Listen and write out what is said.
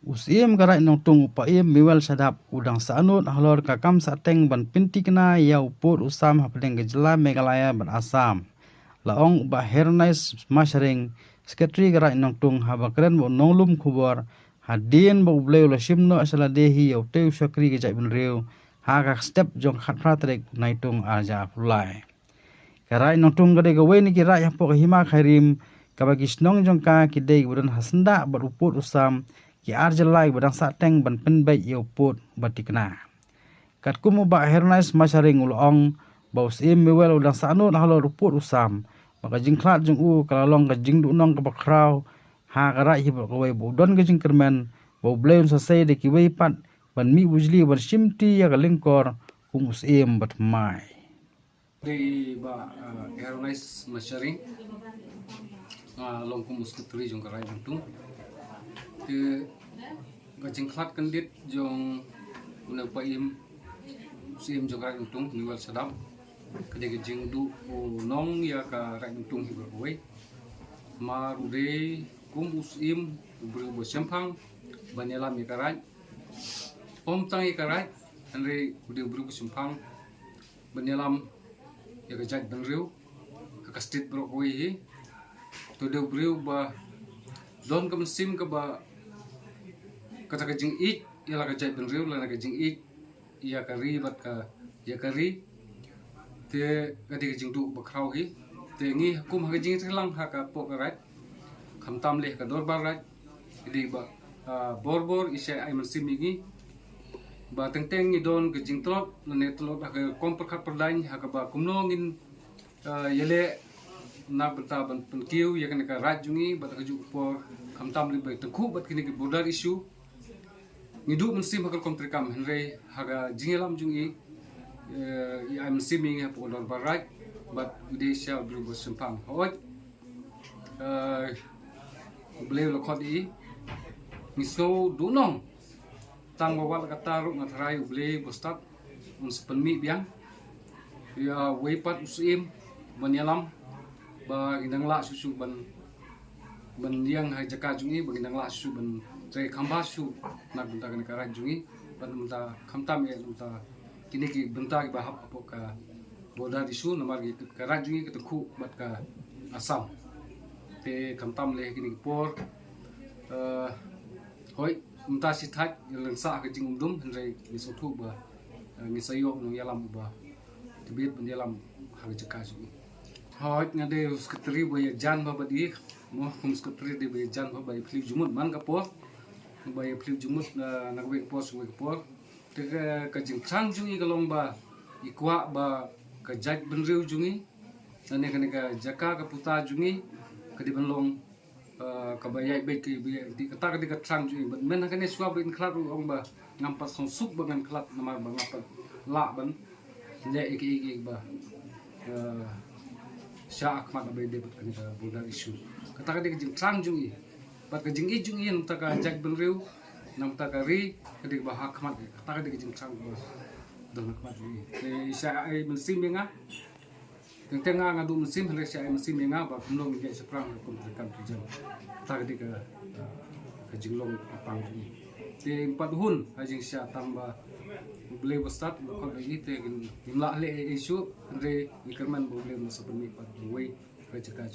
Usim karai nong tung upaim miwal sadap udang saanut halor kakam sateng ban pinti kena ya upur usam hapdeng gejela Meghalaya ban Assam. Laong ubah hernais masyring sekretari karai nong tung habakren bo nonglum kubor hadien bo ubleu lo shimno asala dehi ya uteu syakri gejai bin riu hagak step jong khatratrek naitung arja pulai. Karai nong tung gade gawe ni kirai hapok hima khairim kabagi snong jong ka kidei budan hasenda berupur usam ki arjalai badang sateng ban penbai yo put batikna kat kumu ba hernais masaring ulong baus im mewel udang sanut halo ruput usam maka jingklat jung kalalong ka jingdu nong ka bakrau ha karai hi bakawai bodon ka jingkermen bo bleun sasai de ki wei pat ban mi bujli ban simti ya ka lingkor kumus im batmai di ba hernais masaring long kumus ketri jung karai jung ke gajing klat kendit jong una paim sim jong rai tung niwal sadam kede gajing du nong ya ka rai tung hiber koi marude kum usim bru bo sempang banela mi karai om tang karai andre ude bru sempang banelam ya gajak benriu ka stit bro koi hi to de bru ba don kam sim ka ba kata kajing ik ia la kajai benriu la kajing ik ia kari bat ka ia kari te kadi kajing du bakrau hi te ngi kum kajing telang ha ka pok rai kham tam le ka dor bar rai di ba borbor isya ai man simigi ba teng teng ni don kajing trot la ne trot ha ka kom per khat per lain ha ka ba kumno ngin yele na benta ban penkiu ya kan ka rai jungi bat ka ju por kham tam le ba tengku bat kini border issue ngidu mensim hakal komtrikam henry haga jingelam jungi ya mensiming ha podor barai but ide sha bru sempang hoi beliau lokot i miso dunong tang bawal kata ru ngatrai beli bostat uns penmi biang ya weipat usim banyalam ba indang la susu ban yang ha jaka jungi bagindang la susu ban saya kambasu nak bentar kena karan jungi, ban bentar kamtam ya bentar kini ki bentar bahap apa ka boda disu namar ki karan jungi keteku bat ka Assam, te kamtam le kini por, hoi bentar si thak lengsa ke jing umdum henry ni sotu ba ni sayok nong yalam ba tibet ben yalam hal jeka jungi, hoi ngade sekretari ba ya jan ba badi, mo kum sekretari de ba jan ba ba pli jumut man ka por bay pli jumut na wek pos te ka jing chang jungi kalong ba ikwa ba ka jak benriu jungi ane kane ka jaka ka puta jungi ka di benlong ka bayai bet ki di kata ka di ka chang jungi ban men kane swab in klat ong ba ngampas song sup bangan klat namar ba ngapat la ban le iki ba sya akmat ba de kane ka bodar isu kata ka di ka jing chang jungi bat ka jing ijung ien ta ka jak benriu nam ta ka ri kadi ba hakmat ta ka di jing chang ba don hakmat ri te sya ai mensim menga teng tenga ngadu mensim hale sya ai mensim menga ba kumlong ge seprang kum terkam jam ta ka di ka jing long apang ni te 4 hun ajing sya tamba beli besat ko lagi te gimla le isu re ikerman boleh masuk permi pat wei ka jaka